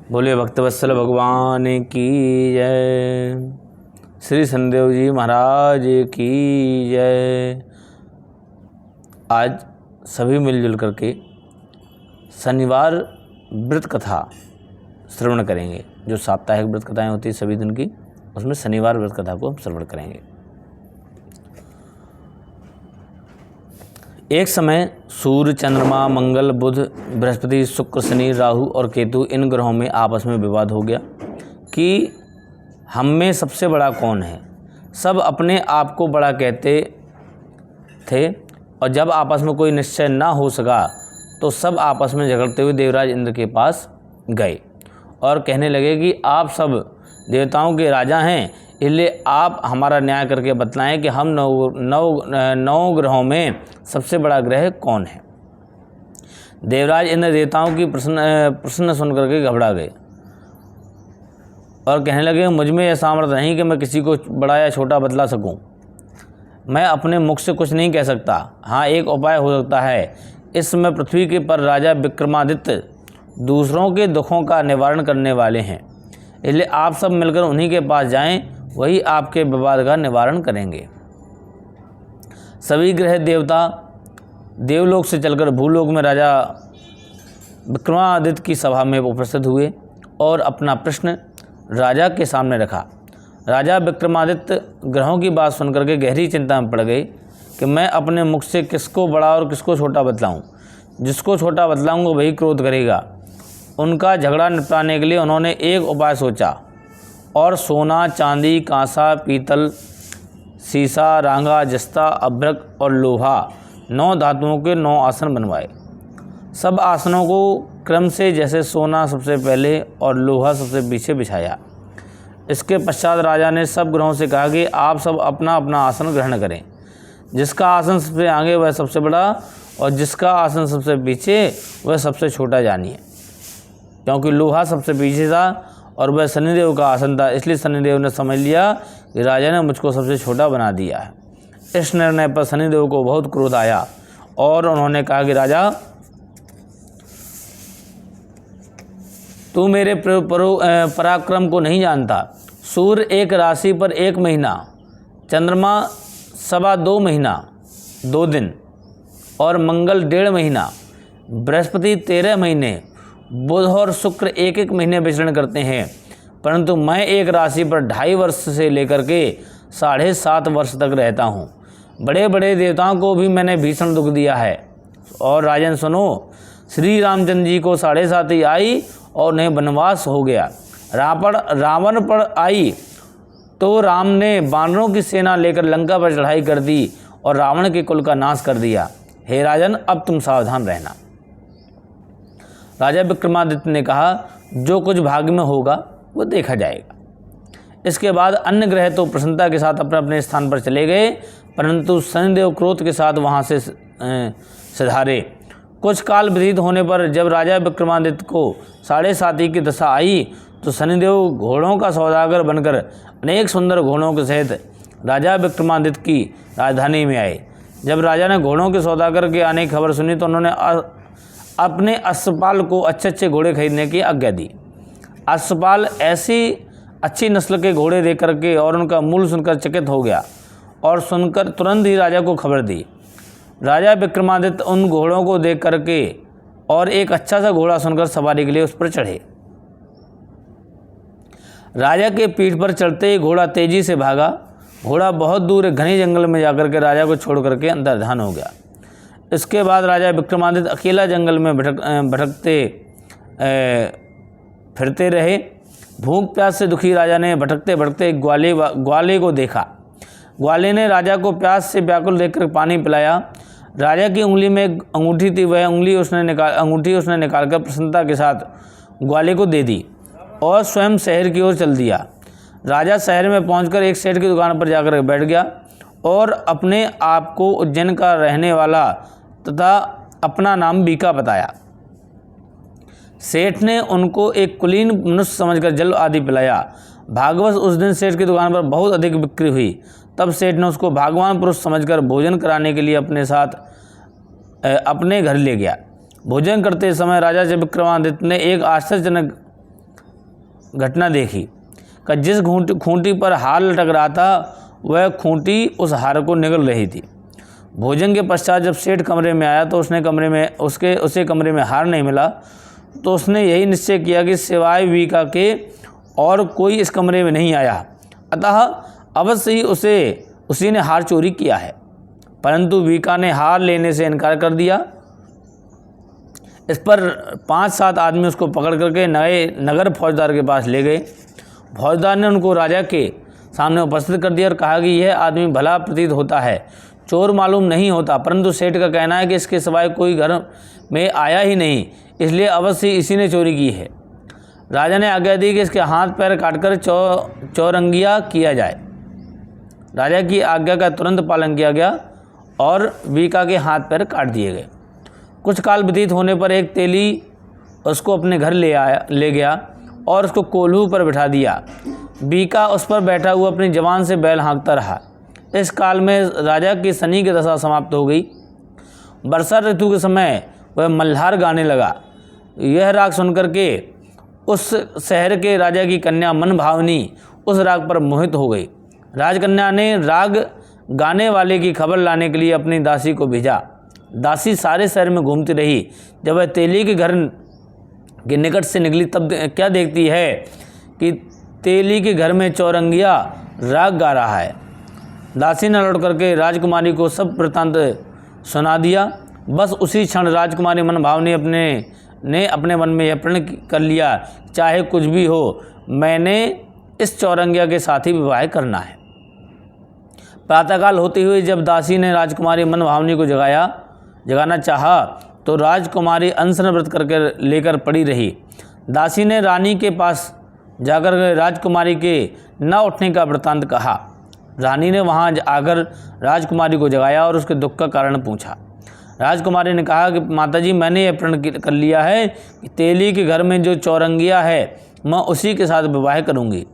बोले भक्तवत्सल भगवान की जय। श्री शनिदेव जी महाराज की जय। आज सभी मिलजुल करके शनिवार व्रत कथा श्रवण करेंगे। जो साप्ताहिक व्रत कथाएं होती हैं सभी दिन की, उसमें शनिवार व्रत कथा को हम श्रवण करेंगे। एक समय सूर्य, चंद्रमा, मंगल, बुध, बृहस्पति, शुक्र, शनि, राहु और केतु इन ग्रहों में आपस में विवाद हो गया कि हम में सबसे बड़ा कौन है। सब अपने आप को बड़ा कहते थे और जब आपस में कोई निश्चय ना हो सका तो सब आपस में झगड़ते हुए देवराज इंद्र के पास गए और कहने लगे कि आप सब देवताओं के राजा हैं, इसलिए आप हमारा न्याय करके बतलाएं कि हम नौ ग्रहों में सबसे बड़ा ग्रह कौन है। देवराज इंद्र देवताओं की प्रश्न सुन करके घबरा गए और कहने लगे, मुझ में यह सामर्थ्य नहीं कि मैं किसी को बड़ा या छोटा बतला सकूं। मैं अपने मुख से कुछ नहीं कह सकता। हाँ, एक उपाय हो सकता है। इस समय पृथ्वी के पर राजा विक्रमादित्य दूसरों के दुखों का निवारण करने वाले हैं, इसलिए आप सब मिलकर उन्हीं के पास जाएं, वही आपके विवाद का निवारण करेंगे। सभी ग्रह देवता देवलोक से चलकर भूलोक में राजा विक्रमादित्य की सभा में उपस्थित हुए और अपना प्रश्न राजा के सामने रखा। राजा विक्रमादित्य ग्रहों की बात सुनकर के गहरी चिंता में पड़ गए कि मैं अपने मुख से किसको बड़ा और किसको छोटा बतलाऊं। जिसको छोटा बतलाऊंगा वही क्रोध करेगा। उनका झगड़ा निपटाने के लिए उन्होंने एक उपाय सोचा और सोना, चांदी, कांसा, पीतल, सीसा, रांगा, जस्ता, अभ्रक और लोहा 9 धातुओं के 9 आसन बनवाए। सब आसनों को क्रम से जैसे सोना सबसे पहले और लोहा सबसे पीछे बिछाया। इसके पश्चात राजा ने सब ग्रहों से कहा कि आप सब अपना अपना आसन ग्रहण करें। जिसका आसन सबसे आगे वह सबसे बड़ा और जिसका आसन सबसे पीछे वह सबसे छोटा जानिए। क्योंकि लोहा सबसे पीछे था और वह शनिदेव का आसन था, इसलिए शनिदेव ने समझ लिया कि राजा ने मुझको सबसे छोटा बना दिया है। इस निर्णय पर शनिदेव को बहुत क्रोध आया और उन्होंने कहा कि राजा, तू मेरे पराक्रम को नहीं जानता। सूर्य एक राशि पर 1 महीना, चंद्रमा 2.25 महीना 2 दिन और मंगल 1.5 महीना, बृहस्पति 13 महीने, बुध और शुक्र 1-1 महीने विचरण करते हैं, परंतु मैं एक राशि पर 2.5 वर्ष से लेकर के 7.5 वर्ष तक रहता हूँ। बड़े बड़े देवताओं को भी मैंने भीषण दुख दिया है। और राजन सुनो, श्री रामचंद्र जी को 7.5 ही आई और उन्हें वनवास हो गया। रावण पर आई तो राम ने वानरों की सेना लेकर लंका पर चढ़ाई कर दी और रावण के कुल का नाश कर दिया। हे राजन, अब तुम सावधान रहना। राजा विक्रमादित्य ने कहा, जो कुछ भाग्य में होगा वो देखा जाएगा। इसके बाद अन्य ग्रह तो प्रसन्नता के साथ अपने अपने स्थान पर चले गए, परंतु शनिदेव क्रोध के साथ वहाँ से सिधारे। कुछ काल व्यतीत होने पर जब राजा विक्रमादित्य को 7.5 की दशा आई तो शनिदेव घोड़ों का सौदागर बनकर अनेक सुंदर घोड़ों के सहित राजा विक्रमादित्य की राजधानी में आए। जब राजा ने घोड़ों के सौदागर के आने की खबर सुनी तो उन्होंने अपने अश्वपाल को अच्छे अच्छे घोड़े खरीदने की आज्ञा दी। अश्वपाल ऐसी अच्छी नस्ल के घोड़े देख करके और उनका मूल्य सुनकर चकित हो गया और सुनकर तुरंत ही राजा को खबर दी। राजा विक्रमादित्य उन घोड़ों को देख करके और एक अच्छा सा घोड़ा सुनकर सवारी के लिए उस पर चढ़े। राजा के पीठ पर चढ़ते ही घोड़ा तेजी से भागा। घोड़ा बहुत दूर एक घने जंगल में जाकर के राजा को छोड़ करके अंतर्धान हो गया। इसके बाद राजा विक्रमादित्य अकेला जंगल में भटकते फिरते रहे। भूख प्यास से दुखी राजा ने भटकते भटकते ग्वाले को देखा। ग्वाले ने राजा को प्यास से व्याकुल देखकर पानी पिलाया। राजा की उंगली में एक अंगूठी थी, वह अंगूठी उसने निकालकर प्रसन्नता के साथ ग्वाले को दे दी और स्वयं शहर की ओर चल दिया। राजा शहर में पहुंचकर एक सेठ की दुकान पर जाकर बैठ गया और अपने आप को उज्जैन का रहने वाला तथा अपना नाम बीका बताया। सेठ ने उनको एक कुलीन मनुष्य समझकर जल आदि पिलाया। भागवत उस दिन सेठ की दुकान पर बहुत अधिक बिक्री हुई। तब सेठ ने उसको भागवान पुरुष समझकर भोजन कराने के लिए अपने साथ अपने घर ले गया। भोजन करते समय राजा विक्रमादित्य ने एक आश्चर्यजनक घटना देखी कि जिस खूंटी पर हार लटक रहा था वह खूंटी उस हार को निगल रही थी। भोजन के पश्चात जब सेठ कमरे में आया तो उसे कमरे में हार नहीं मिला, तो उसने यही निश्चय किया कि सिवाय वीका के और कोई इस कमरे में नहीं आया, अतः अवश्य ही उसी ने हार चोरी किया है। परंतु वीका ने हार लेने से इनकार कर दिया। इस पर 5-7 आदमी उसको पकड़ करके नगर फौजदार के पास ले गए। फौजदार ने उनको राजा के सामने उपस्थित कर दिया और कहा कि यह आदमी भला प्रतीत होता है, चोर मालूम नहीं होता, परंतु सेठ का कहना है कि इसके सिवाय कोई घर में आया ही नहीं, इसलिए अवश्य इसी ने चोरी की है। राजा ने आज्ञा दी कि इसके हाथ पैर काटकर चौरंगिया किया जाए। राजा की आज्ञा का तुरंत पालन किया गया और वीका के हाथ पैर काट दिए गए। कुछ काल व्यतीत होने पर एक तेली उसको अपने घर ले गया और उसको कोल्हू पर बिठा दिया। वीका उस पर बैठा हुआ अपनी जवान से बैल हाँकता रहा। इस काल में राजा की शनि की दशा समाप्त हो गई। वर्षा ऋतु के समय वह मल्हार गाने लगा। यह राग सुनकर के उस शहर के राजा की कन्या मन भावनी उस राग पर मोहित हो गई। राजकन्या ने राग गाने वाले की खबर लाने के लिए अपनी दासी को भेजा। दासी सारे शहर में घूमती रही। जब वह तेली के घर के निकट से निकली तब क्या देखती है कि तेली के घर में चौरंगिया राग गा रहा है। दासी ने लौट करके राजकुमारी को सब वृत्तांत सुना दिया। बस उसी क्षण राजकुमारी मन भावनी ने अपने मन में यह प्रण कर लिया, चाहे कुछ भी हो, मैंने इस चौरंगिया के साथ ही विवाह करना है। प्रातःकाल होते हुए जब दासी ने राजकुमारी मन भावनी को जगाना चाहा तो राजकुमारी अनशन व्रत करके लेकर पड़ी रही। दासी ने रानी के पास जाकर राजकुमारी के न उठने का वृत्तांत कहा। रानी ने वहां आकर राजकुमारी को जगाया और उसके दुख का कारण पूछा। राजकुमारी ने कहा कि माताजी, मैंने यह प्रण कर लिया है कि तेली के घर में जो चौरंगिया है मैं उसी के साथ विवाह करूंगी।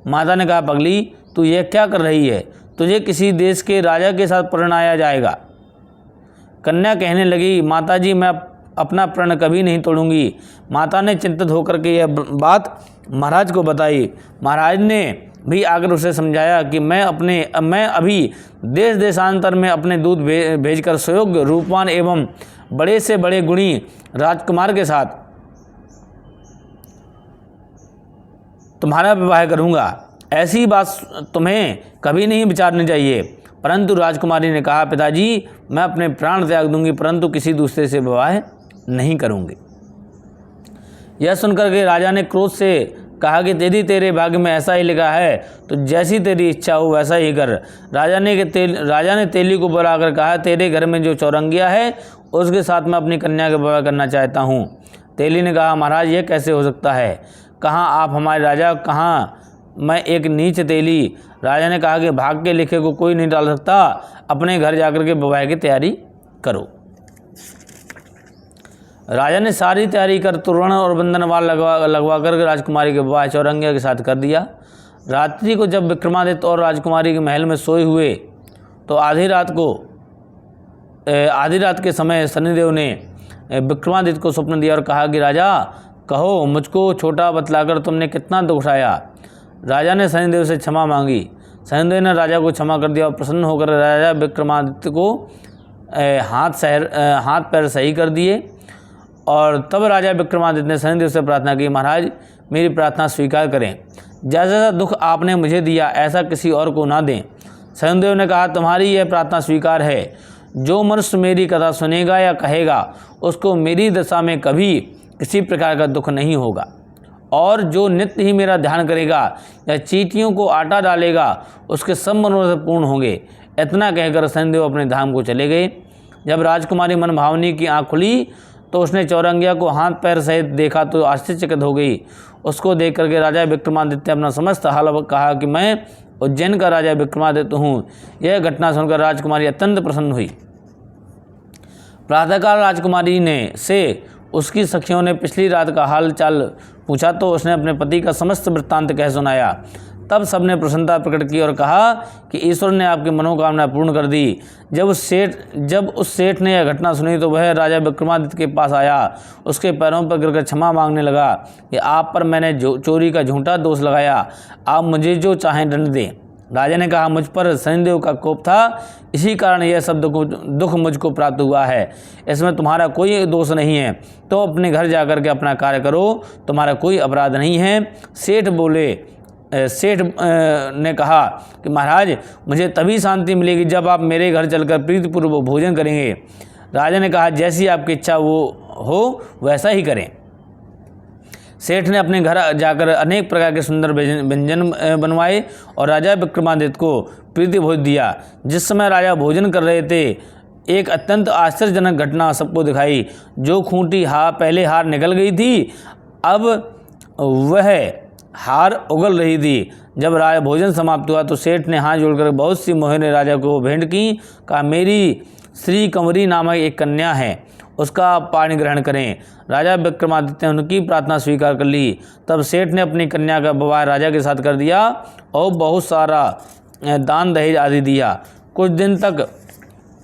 माता ने कहा, पगली, तू यह क्या कर रही है? तुझे किसी देश के राजा के साथ परिणाया जाएगा। कन्या कहने लगी, माताजी, मैं अपना प्रण कभी नहीं तोड़ूंगी। माता ने चिंतित होकर के यह बात महाराज को बताई। महाराज ने भी आकर उसे समझाया कि मैं अभी देश देशांतर में अपने दूत भेजकर सुयोग्य, रूपवान एवं बड़े से बड़े गुणी राजकुमार के साथ तुम्हारा विवाह करूंगा। ऐसी बात तुम्हें कभी नहीं विचारनी चाहिए। परंतु राजकुमारी ने कहा, पिताजी, मैं अपने प्राण त्याग दूंगी, परंतु किसी दूसरे से विवाह नहीं करूंगी। यह सुनकर के राजा ने क्रोध से कहा कि यदि तेरे भाग्य में ऐसा ही लिखा है तो जैसी तेरी इच्छा हो वैसा ही कर। राजा ने तेली को बुलाकर कहा, तेरे घर में जो चौरंगिया है उसके साथ मैं अपनी कन्या का विवाह करना चाहता हूँ। तेली ने कहा, महाराज, यह कैसे हो सकता है? कहाँ आप हमारे राजा, कहाँ मैं एक नीच तेली। राजा ने कहा कि भाग्य के लिखे को कोई नहीं डाल सकता, अपने घर जाकर के विवाह की तैयारी करो। राजा ने सारी तैयारी कर तोरण और बंधनवार लगवा कर राजकुमारी के विवाह चौरंगिया के साथ कर दिया। रात्रि को जब विक्रमादित्य और राजकुमारी के महल में सोए हुए तो आधी रात के समय शनिदेव ने विक्रमादित्य को स्वप्न दिया और कहा कि राजा, कहो, मुझको छोटा बतलाकर तुमने कितना दुख उठाया। राजा ने शनिदेव से क्षमा मांगी। शनिदेव ने राजा को क्षमा कर दिया और प्रसन्न होकर राजा विक्रमादित्य को हाथ पैर सही कर दिए। और तब राजा विक्रमादित्य ने शनिदेव से प्रार्थना की, महाराज, मेरी प्रार्थना स्वीकार करें। जैसा दुख आपने मुझे दिया ऐसा किसी और को ना दें। शनिदेव ने कहा, तुम्हारी यह प्रार्थना स्वीकार है। जो मनुष्य मेरी कथा सुनेगा या कहेगा उसको मेरी दशा में कभी किसी प्रकार का दुख नहीं होगा, और जो नित्य ही मेरा ध्यान करेगा या चींटियों को आटा डालेगा उसके सब मनोरथ पूर्ण होंगे। इतना कहकर शनिदेव अपने धाम को चले गए। जब राजकुमारी मन भावनी की आँख खुली तो उसने चौरंगिया को हाथ पैर सहित देखा तो आश्चर्यचकित हो गई। उसको देख करके राजा विक्रमादित्य अपना समस्त हाल कहा कि मैं उज्जैन का राजा विक्रमादित्य हूँ। यह घटना सुनकर राजकुमारी अत्यंत प्रसन्न हुई। प्रातःकाल राजकुमारी से उसकी सखियों ने पिछली रात का हाल चाल पूछा तो उसने अपने पति का समस्त वृत्तांत कह सुनाया। तब सबने प्रसन्नता प्रकट की और कहा कि ईश्वर ने आपकी मनोकामना पूर्ण कर दी। जब उस सेठ ने यह घटना सुनी तो वह राजा विक्रमादित्य के पास आया, उसके पैरों पर गिरकर क्षमा मांगने लगा कि आप पर मैंने चोरी का झूठा दोष लगाया, आप मुझे जो चाहें दंड दें। राजा ने कहा, मुझ पर शनिदेव का कोप था, इसी कारण यह सब दुख मुझको प्राप्त हुआ है, इसमें तुम्हारा कोई दोष नहीं है, तो अपने घर जाकर के अपना कार्य करो, तुम्हारा कोई अपराध नहीं है। सेठ ने कहा कि महाराज, मुझे तभी शांति मिलेगी जब आप मेरे घर चलकर प्रीतिपूर्वक भोजन करेंगे। राजा ने कहा, जैसी आपकी इच्छा वो हो वैसा ही करें। सेठ ने अपने घर जाकर अनेक प्रकार के सुंदर व्यंजन बनवाए और राजा विक्रमादित्य को प्रीति भोज दिया। जिस समय राजा भोजन कर रहे थे, एक अत्यंत आश्चर्यजनक घटना सबको दिखाई। जो खूंटी पहले हार निकल गई थी, अब वह हार उगल रही थी। जब राजा भोजन समाप्त हुआ तो सेठ ने हाथ जोड़कर बहुत सी मोहरें राजा को भेंट की। कहा, मेरी श्री कंवरी नामक एक कन्या है, उसका पाणी ग्रहण करें। राजा विक्रमादित्य ने उनकी प्रार्थना स्वीकार कर ली। तब सेठ ने अपनी कन्या का विवाह राजा के साथ कर दिया और बहुत सारा दान दहेज आदि दिया। कुछ दिन तक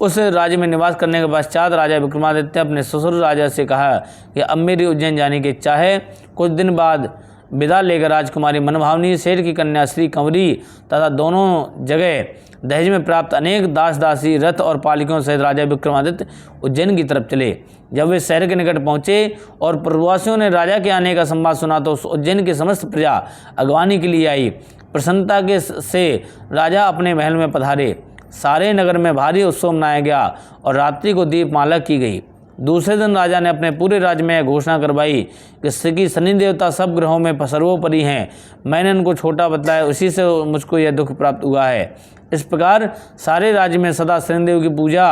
उस राज्य में निवास करने के पश्चात राजा विक्रमादित्य ने अपने ससुर राजा से कहा कि अब मेरी उज्जैन जाने की इच्छा है। कुछ दिन बाद विदा लेकर राजकुमारी मनभावनी सेठ की कन्या श्री कंवरी तथा दोनों जगह दहेज में प्राप्त अनेक दास दासी रथ और पालिकों सहित राजा विक्रमादित्य उज्जैन की तरफ चले। जब वे शहर के निकट पहुँचे और प्रवासियों ने राजा के आने का संवाद सुना तो उज्जैन की समस्त प्रजा अगवानी के लिए आई। प्रसन्नता से राजा अपने महल में पधारे। सारे नगर में भारी उत्सव मनाया गया और रात्रि को दीपमाला की गई। दूसरे दिन राजा ने अपने पूरे राज्य में घोषणा करवाई कि शनि देवता सब ग्रहों में सर्वोपरि हैं। मैंने उनको छोटा बतलाया, उसी से मुझको यह दुख प्राप्त हुआ है। इस प्रकार सारे राज्य में सदा शनिदेव की पूजा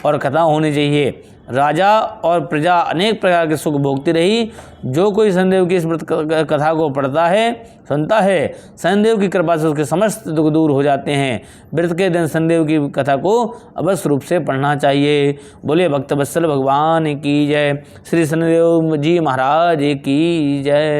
और कथा होनी चाहिए। राजा और प्रजा अनेक प्रकार के सुख भोगती रही। जो कोई शनिदेव की इस व्रत कथा को पढ़ता है, सुनता है, शनिदेव की कृपा से उसके समस्त दुख दूर हो जाते हैं। व्रत के दिन शनिदेव की कथा को अवश्य रूप से पढ़ना चाहिए। बोले भक्तवत्सल भगवान की जय। श्री शनिदेव जी महाराज की जय।